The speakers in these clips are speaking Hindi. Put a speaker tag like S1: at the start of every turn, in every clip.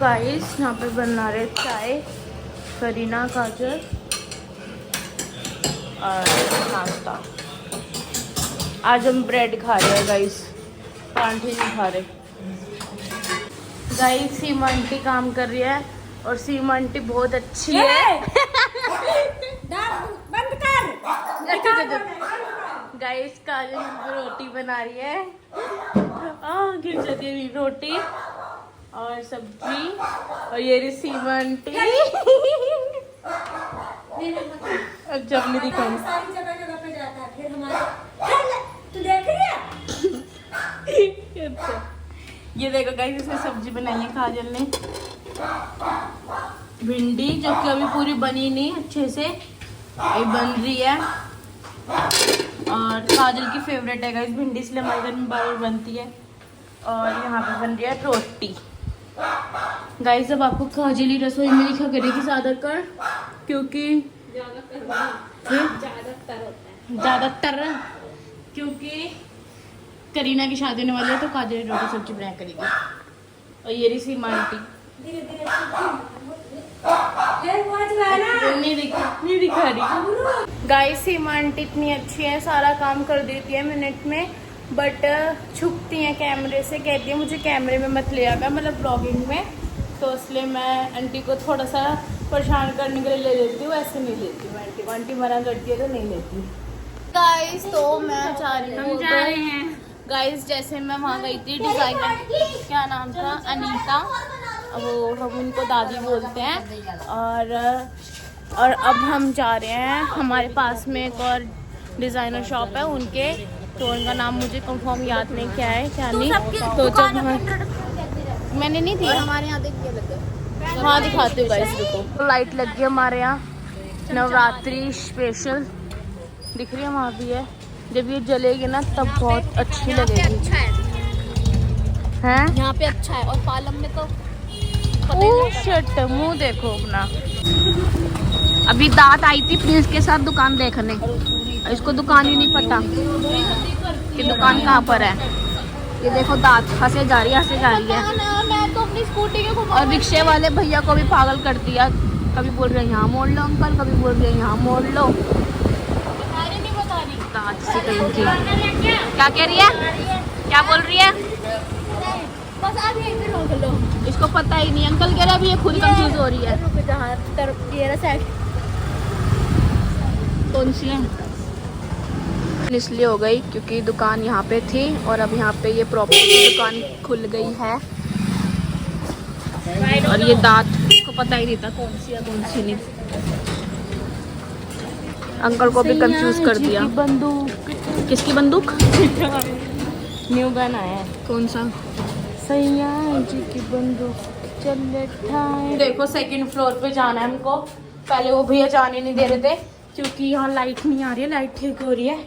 S1: गाइस यहाँ पे बना रहे चाय, करीना, काजल और नाश्ता। आज हम ब्रेड खा रहे हैं गाइस, परांठे नहीं खा रहे। गाइस सीमा आंटी काम कर रही है और सीमा आंटी बहुत अच्छी है।
S2: बंद कर।
S1: गाइस काजल रोटी बना रही है, गिर जाती है रोटी और सब्जी। और ये रही सीमा आंटी। अब जब मेरी कम
S2: सारी जगह जगह पे जाता है फिर हमारे तू देख रही है।
S1: ये देखो गाइस इसमें सब्जी बनाई है काजल ने, भिंडी जो कि अभी पूरी बनी नहीं अच्छे से, ये बन रही है। और काजल की फेवरेट है गाइस भिंडी, इसलिए हमारे घर में बार बार बनती है। और यहाँ पे बन रही है रोटी। गाइस अब आपको काजल ही रसोई में दिखा करेगी ज्यादातर, क्योंकि ज्यादातर क्योंकि करीना की शादी होने वाली है तो काजल रोटी सब्जी बनाया करेगी। और ये रही सीमा आंटी, नहीं दिखा रही। गाइस सीमा आंटी इतनी अच्छी है, सारा काम कर देती है मिनट में, बट छुपती हैं कैमरे से, कहती है मुझे कैमरे में मत ले आकर, मतलब ब्लॉगिंग में। तो इसलिए मैं आंटी को थोड़ा सा परेशान करने के लिए ले लेती हूँ, ऐसे नहीं लेती हूँ आंटी को। आंटी मना करती है तो नहीं लेती। गाइस तो मैं जा रही हूँ। गाइस जैसे मैं वहाँ गई थी डिजाइनर, क्या नाम था, अनीता, वो हम उनको दादी बोलते हैं। और अब हम जा रहे हैं, हमारे पास में एक और डिज़ाइनर शॉप है उनके, तो उनका नाम मुझे कंफर्म याद नहीं क्या है क्या नहीं। तो जब मैंने नहीं दिया, हमारे यहाँ देखिए लगे, हाँ दिखाते हो गाइस रुको। लाइट लग गई हमारे यहाँ, नवरात्रि स्पेशल दिख रही है, वहाँ भी है। जब ये जलेगी ना तब बहुत अच्छी लगेगी।
S2: अच्छा
S1: है
S2: यहाँ पे अच्छा है, और पालम में तो
S1: शट, मुंह देखो अपना। अभी दांत आई थी प्रिंस के साथ दुकान देखने, इसको दुकान ही नहीं पता कि दुकान कहाँ पर है। ये देखो दांत हंसे जा रही है।
S2: मैं तो अपनी स्कूटी के
S1: और रिक्शे वाले भैया को भी पागल कर दिया, कभी बोल रहे हैं यहाँ मोड़ लो अंकल, कभी बोल रहे हैं यहाँ मोड़ लो। दांत से क्या कह रही है, क्या बोल रही है,
S2: बस आप यहीं पे रोक लो।
S1: इसको पता ही नहीं। अंकल कह रहे अभी ये खुद कंफ्यूज हो रही है।
S2: जहाँ तरफ ये साइड
S1: कौन सी है, इसलिए हो गई क्योंकि दुकान यहाँ पे थी और अब यहाँ पे ये प्रॉपर्टी दुकान खुल गई है। और ये दांत इसको पता ही नहीं था कौन सी है कौन सी नहीं। अंकल को भी कंफ्यूज कर दिया। बंदूक, किसकी बंदूक? न्यू गन आया है। कौन सा? सैया जी की बंदूक चले ठाए। देखो सेकंड फ्लोर पे जाना है हमको, पहले वो भैया जाने नहीं दे रहे थे क्योंकि यहाँ लाइट नहीं आ रही है, लाइट ठीक हो रही है।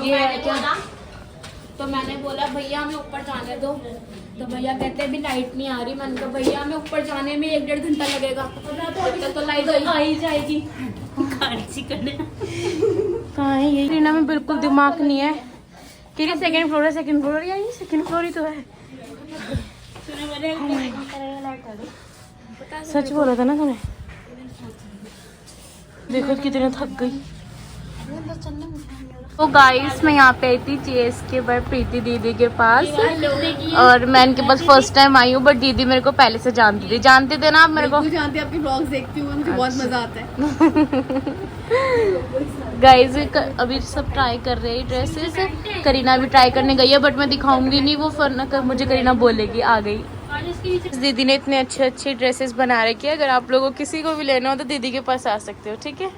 S1: ये है क्या, तो मैंने बोला भैया हमें ऊपर जाने दो, तो भैया कहते हैं अभी लाइट नहीं आ रही। मैंने कहा भैया हमें ऊपर जाने में 1-1.5 घंटा लगेगा, तो लाइट आ ही जाएगी। कहाँ है ये, रीना में बिल्कुल दिमाग नहीं है। कि सेकंड फ्लोर है, सेकंड फ्लोर या ये सेकंड फ्लोर ही तो है। सच बोला था ना तूने, देखो कितने थक गई। तो गाइस मैं यहाँ पे आई थी चेस के पर प्रीति दीदी के पास, और मैं इनके पास फर्स्ट टाइम आई हूँ, बट दीदी मेरे को पहले से जानते थे ना आप मेरे को।
S2: जानते, आपकी व्लॉग्स देखती हूँ, मुझे बहुत मजा आता है।
S1: गाइस अभी सब ट्राई कर रहे हैं ड्रेसेस, करीना भी ट्राई करने गई है, बट मैं दिखाऊंगी नहीं वो, फिर मुझे करीना बोलेगी आ गई। दीदी ने इतने अच्छे ड्रेसेस बना रखे हैं, अगर आप लोगों को किसी को भी लेना हो तो दीदी के पास आ सकते हो, ठीक है।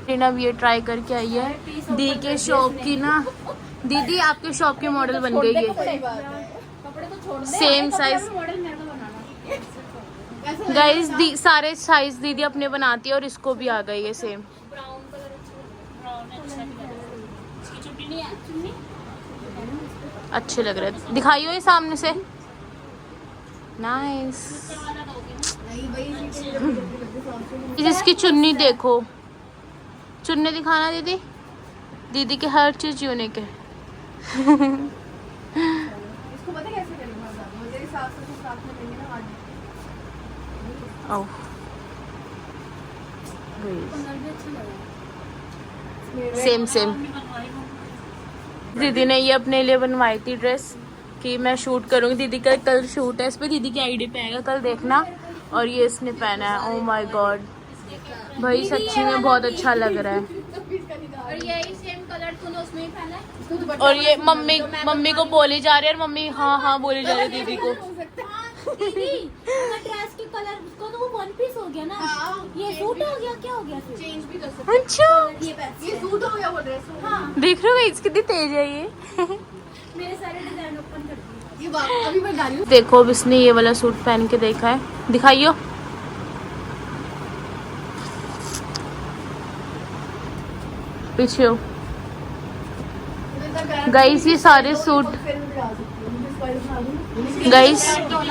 S1: करीना भी ये ट्राई करके आई है दी के शॉप की ना। दीदी आपके शॉप के मॉडल बन गई है, सेम साइज। गाइस सारे साइज दीदी अपने बनाती है और इसको भी आ गई है सेम। अच्छे लग रहे हैं, दिखाइयो ये सामने से। नाइस। इसकी चुन्नी देखो, चुन्नी दिखाना दीदी, दीदी के हर चीज यूनिक है। इसको पता कैसे करेंगे मुझे साथ में लेंगे ना आज। सेम दीदी ने ये अपने लिए बनवाई थी ड्रेस कि मैं शूट करूंगी। दीदी का कल शूट है, इस पे दीदी की आईडी पे आएगा, कल देखना। और ये इसने पहना है, ओ माय गॉड भाई सच्ची में बहुत अच्छा लग रहा है।
S2: और यही सेम कलर तूने उसमें ही पहना है।
S1: और ये मम्मी को बोली जा रही है, और मम्मी हाँ बोली जा रही है दीदी को।
S2: दीदी ड्रेस के कलर उसको तो वो वन पीस हो गया ना, ये सूट हो गया, क्या हो गया फिर? चेंज भी कर सकते।
S1: अच्छा
S2: ये सूट हो गया वो ड्रेस। हाँ
S1: देख रहे हो गाइस कितनी तेज है ये।
S2: मेरे सारे डिजाइन ओपन कर दिए। ये अभी मैं डाली हूं।
S1: देखो अब इसने ये वाला सूट पहन के देखा है, दिखाइयो। पीछे हो गाइस, ये सारे सूट गाइस,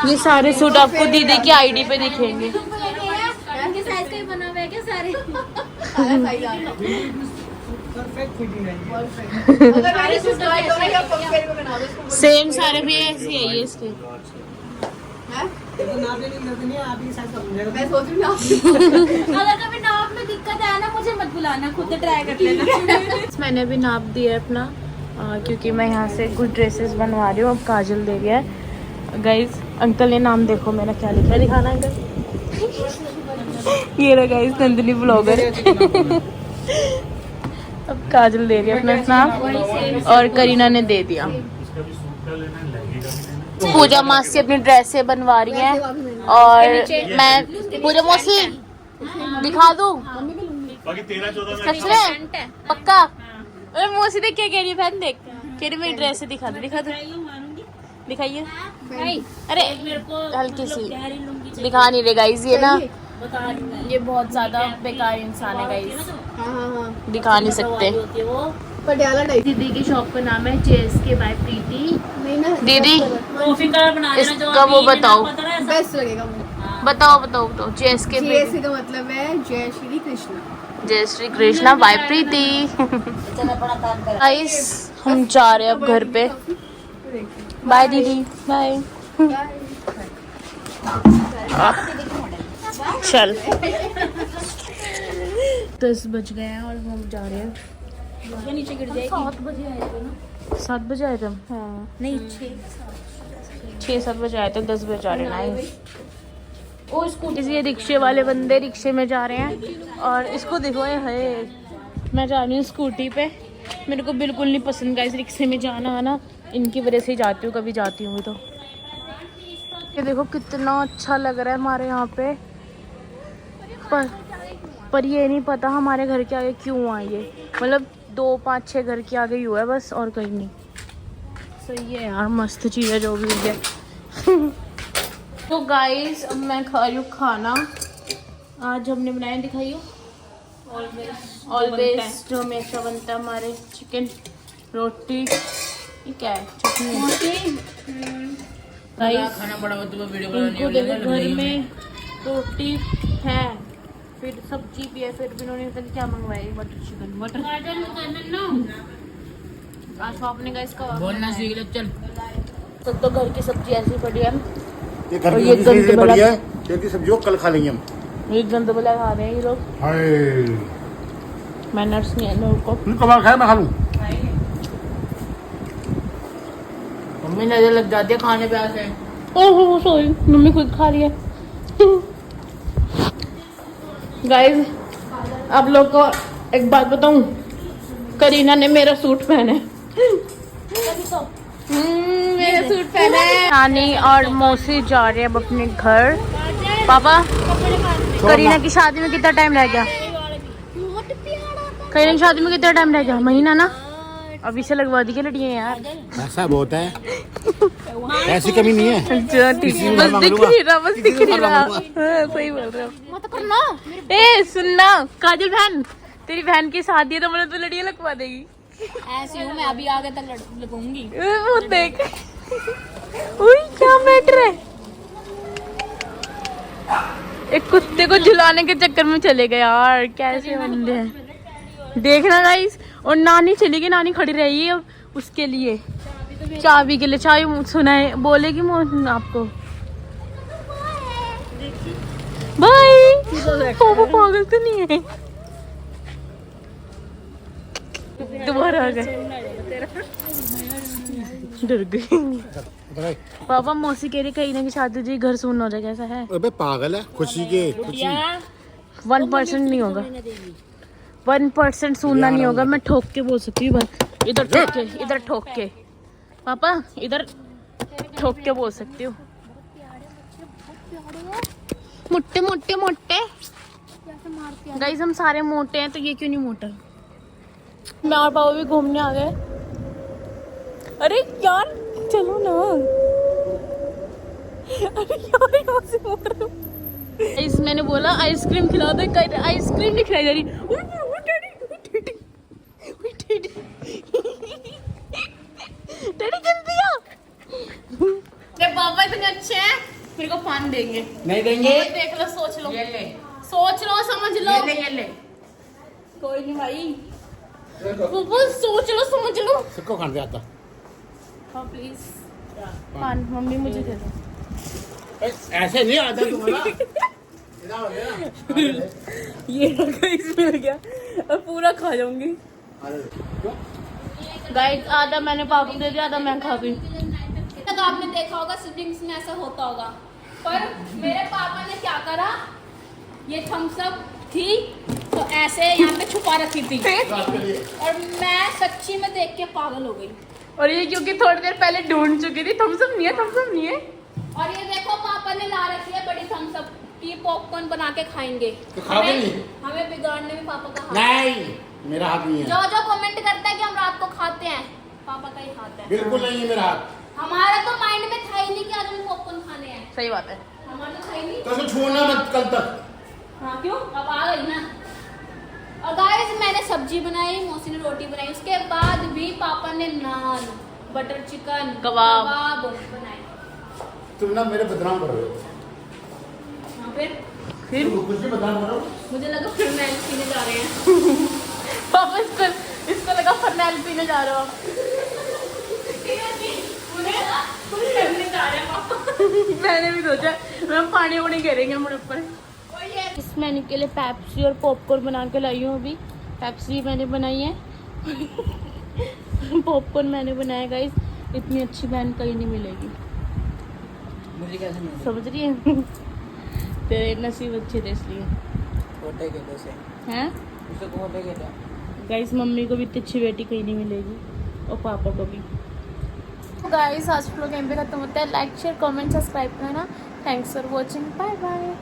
S1: ये सारे सूट आपको दीदी की आईडी पे दिखेंगे।
S2: इनके साइज का ही बना हुआ है क्या सारे?
S1: सेम सारे भी ऐसे ही है इसके।
S2: मैं सोच रही हूँ अगर कभी नाप में दिक्कत आया ना मुझे मत बुलाना, खुद ट्राई कर लेना।
S1: मैंने भी नाप दिया है अपना, क्योंकि मैं यहाँ से कुछ ड्रेसेस बनवा रही हूँ। अब काजल दे रही है गाइस। अंकल ने नाम देखो मेरा क्या लिखा है, दिखाना अंकल। ये रहा गाइस नंदिनी ब्लॉगर। अब काजल दे रही है अपना नाम, और करीना ने दे दिया। पूजा मासी अपनी ड्रेसें बनवा रही हैं, और मैं पूजा मौसी दिखा दूं सच में पक्का। अरे मौसी देख क्या कह रही है, बहन देख कह रही मेरी ड्रेसें दिखा दो दिखाइए। अरे हल्की सी दिखा नहीं रहे गाइस, ये ना ये बहुत ज्यादा बेकार इंसान है गाइस, दिखा नहीं सकते। पटियाला टाइप। दीदी की शॉप का नाम है JSK बाय प्रीति। दीदी इसका वो बताओ,
S2: बेस्ट लगेगा वो।
S1: बताओ JSK
S2: का मतलब है जय श्री कृष्णा।
S1: जय श्री कृष्णा बाय प्रीति। गाइस हम जा रहे हैं अब घर पे। बाय दीदी, बाय। चल 10 बज गए हैं और हम जा रहे हैं।
S2: नीचे गिर जाएगी। 7 बजे आए थे ना?
S1: 7 बजे आए थे हम। हाँ
S2: नहीं
S1: 6-7 बजे आए थे, 10 बजे जा रहे हैं। ओ स्कूटी, ये रिक्शे वाले बंदे रिक्शे में जा रहे हैं, और इसको देखो है मैं जा रही हूँ स्कूटी पे। मेरे को बिल्कुल नहीं पसंद गाइस रिक्शे में जाना आना, इनकी वजह से ही जाती हूँ, कभी जाती हूँ तो। ये देखो कितना अच्छा लग रहा है हमारे यहाँ पे, पर ये नहीं पता हमारे घर के आगे क्यों आई है। मतलब 2-5-6 घर के आगे ही हुआ है बस, और कहीं नहीं। सही है यार, मस्त चीज़ है जो भी है। तो गाइस अब मैं खा रही हूँ खाना। आज हमने बनाया, दिखाइए ऑलवेज जो हमेशा बनता है हमारे, चिकन रोटी। ये क्या है, चटनी।
S3: खाना पड़ा हुआ तुम्हें वीडियो
S1: इनको देखो घर में रोटी है, फिर सब्जी भी है, फिर भी उन्होंने पता नहीं क्या मंगवाया, बटर चिकन। आज आपने गाइस का
S3: बोलना सीख ले चल।
S1: तो घर की सब्जी ऐसी पड़ी है,
S4: ये घर
S1: और
S4: की
S1: ये
S4: सब्जी
S1: गंद वाला-
S4: बढ़िया है, तेल की सब्जी हो, कल खा लेंगे हम।
S1: ये गंद वाला खा रहे हैं ये लोग।
S4: हाय
S1: मैनर्स नहीं है लोगों को।
S4: कबाब खाया, मैं खा लूं।
S3: मम्मी नजर लग जाती है खाने पे आके।
S1: ओह सॉरी, मम्मी खुद खा रही है। गाइस आप लोग को एक बात बताऊं, करीना ने मेरा सूट पहना है। मेरा सूट पहना है। नानी और मौसी जा रहे हैं अब अपने घर। पापा करीना की शादी में कितना टाइम रह गया? करीना की शादी में कितना टाइम रह गया? महीना ना? अभी से लगवा दी क्या लड़ियाँ यार?
S4: ऐसा बहुत है, ऐसी कमी नहीं है।
S1: अच्छा ठीक है, बस दिख नहीं रहा, बस दिख नहीं रहा। हाँ, सही बोल रहे हो। ए सुनना काजल बहन, तेरी बहन की शादी है तो मैंने तो लड़ियाँ लगवा देगी।
S2: ऐसी हूँ मैं, अभी आगे तक लगूंगी।
S1: वो देख, उई क्या मैटर है। एक कुत्ते को झुलाने के चक्कर में चले गए यार, कैसे बंदे हैं। देखना गाइस, और नानी चली गई, नानी खड़ी रही है, उसके लिए, चाबी के लिए। चाबी सुना है बोलेगी मोहन आपको बाय। पापा पागल तो नहीं है? दोबारा आ गए, डर गई। पापा मौसी कह रही कहीं ना की शादी जी घर सुन हो जाए, कैसा है?
S4: अबे पागल है, खुशी के खुशी
S1: 1% नहीं होगा, 1% सुनना नहीं होगा। मैं ठोक के बोल सकती हूँ, इधर ठोक के, इधर ठोक के। पापा इधर ठोक के बोल सकती हूँ। मोटे मोटे मोटे गाइस, हम सारे मोटे हैं तो ये क्यों नहीं मोटा? मैं और पापा भी घूमने आ गए। अरे यार चलो ना, अरे यार यहाँ से मोड़ रहा हूँ। इस मैंने बोला आइसक्रीम खिला दो, आइसक्रीम नहीं खिलाई जा रही। डैडी जल्दी आ। पापा इतने अच्छे हैं, मेरे को पान देंगे।
S3: नहीं देंगे।
S1: देख लो, सोच लो,
S3: ये ले,
S1: सोच लो, समझ लो।
S3: ये ले।
S1: कोई नहीं भाई, पापा सोच लो, समझ लो।
S4: सबको खाने आता।
S1: हाँ प्लीज पान मम्मी मुझे दे दो।
S4: ऐसे नहीं आता तुम्हारा।
S1: ये गाइस मिल गया, अब पूरा खा जाऊंगी। गाइस आधा मैंने पापा को दे दिया, आधा मैं खा गई।
S2: तो आपने देखा होगा सिबलिंग्स में ऐसा होता होगा, पर मेरे पापा ने क्या करा, ये थम्स अप थी तो ऐसे यहाँ पे छुपा रखी थी और मैं सच्ची में देख के पागल हो गई।
S1: और ये क्योंकि थोड़ी देर पहले ढूंढ चुकी थी, थम्स अप नहीं है, थम्स अप नहीं है।
S2: और ये देखो पापा ने ला रखी है बड़ी थम्स अप की, पॉपकॉर्न बना के खाएंगे।
S4: तो खाओगे नहीं?
S2: हमें बिगाड़ने में पापा का हाथ।
S4: नहीं, मेरा हाथ नहीं है।
S2: जो जो कमेंट करता है कि हम रात को खाते हैं, पापा का ही हाथ है।
S4: बिल्कुल नहीं है मेरा हाथ।
S2: हमारा तो माइंड में था ही नहीं कि आज हमें पॉपकॉर्न खाने हैं।
S1: सही बात है।
S2: हमारा तो था ही नहीं।
S4: तो उसको छूना मत कल तक।
S2: हाँ क्यों, अब आ गई ना। और गाइस मैंने सब्जी बनाई, मौसी ने रोटी बनाई, उसके बाद भी पापा ने नान, बटर चिकन,
S1: कबाब
S2: बनाए।
S4: तुम ना मेरे बदनाम कर रहे हो।
S2: हाँ, फिर
S4: तुम कुछ भी बदनाम करो।
S2: मुझे लगा फिर मैं पीने जा रहे हैं।
S1: पापा इसको लगा फरनैल पीने जा रहे हो आप।
S2: करने जा रहे हैं पापा।
S1: मैंने भी सोचा मैं पानी वानी गिरेंगे मेरे ऊपर। इस मैंने के लिए पेप्सी और पॉपकॉर्न बना के लाई हूँ। अभी पेप्सी मैंने बनाई है, पॉपकॉर्न मैंने बनाया। गाइस इतनी अच्छी बहन कहीं नहीं मिलेगी,
S3: मुझे कैसे मिल
S1: समझ रही है? तेरे नसीब अच्छे थे इसलिए
S3: छोटे के से
S1: हैं।
S3: उसे छोटे के
S1: गाइस मम्मी को भी इतनी अच्छी बेटी कहीं नहीं मिलेगी, और पापा को भी। गाइस आज व्लॉग यहीं पे खत्म होता है। लाइक शेयर कमेंट सब्सक्राइब करना। Thanks for watching, bye bye.